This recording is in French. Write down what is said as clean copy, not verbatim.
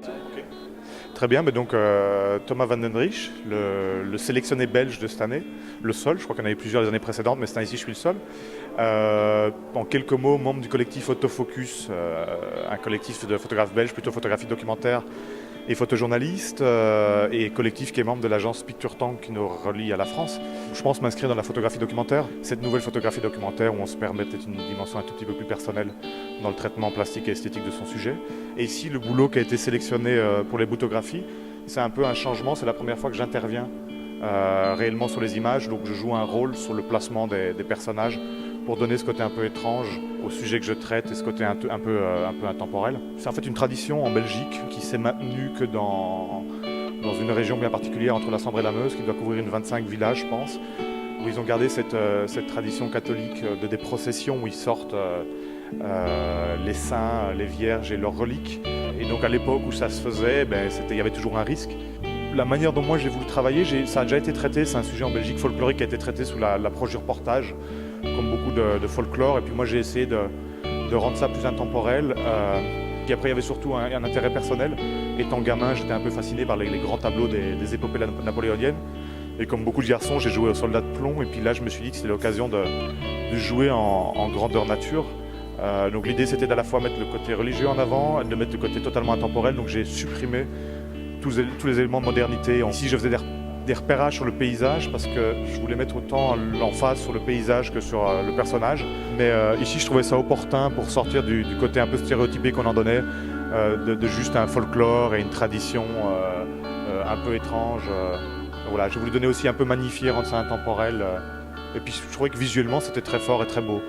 Ok. Très bien, mais donc Thomas van den Driesch, le sélectionné belge de cette année, le seul, je crois qu'il y en avait plusieurs les années précédentes, mais cette année-ci je suis le seul. En quelques mots, membre du collectif Autofocus, un collectif de photographes belges, plutôt photographie documentaire et photojournaliste, et collectif qui est membre de l'agence Picture Tank qui nous relie à la France. Je pense m'inscrire dans la photographie documentaire, cette nouvelle photographie documentaire où on se permet peut-être une dimension un tout petit peu plus personnelle dans le traitement plastique et esthétique de son sujet. Et ici, le boulot qui a été sélectionné pour les boutographies, c'est un peu un changement, c'est la première fois que j'interviens réellement sur les images, donc je joue un rôle sur le placement des personnages pour donner ce côté un peu étrange au sujet que je traite et ce côté un peu intemporel. C'est en fait une tradition en Belgique qui s'est maintenue que dans une région bien particulière entre la Sambre et la Meuse, qui doit couvrir une 25 villages, je pense, où ils ont gardé cette tradition catholique de des processions où ils sortent les saints, les vierges et leurs reliques. Et donc à l'époque où ça se faisait, il y avait toujours un risque. La manière dont moi j'ai voulu travailler, ça a déjà été traité, c'est un sujet en Belgique folklorique qui a été traité sous l'approche du reportage, comme beaucoup de folklore, et puis moi j'ai essayé de rendre ça plus intemporel. Puis après il y avait surtout un intérêt personnel. Étant gamin, j'étais un peu fasciné par les grands tableaux des épopées napoléoniennes, et comme beaucoup de garçons, j'ai joué au soldat de plomb, et puis là je me suis dit que c'était l'occasion de jouer en grandeur nature. Donc l'idée c'était d'à la fois mettre le côté religieux en avant, de mettre le côté totalement intemporel, donc j'ai supprimé tous les éléments de modernité. Ici je faisais des repérages sur le paysage parce que je voulais mettre autant l'emphase sur le paysage que sur le personnage. Mais ici je trouvais ça opportun pour sortir du côté un peu stéréotypé qu'on en donnait, de juste un folklore et une tradition un peu étrange. Voilà, j'ai voulu donner aussi un peu magnifier, rendre ça intemporel. Et puis je trouvais que visuellement c'était très fort et très beau.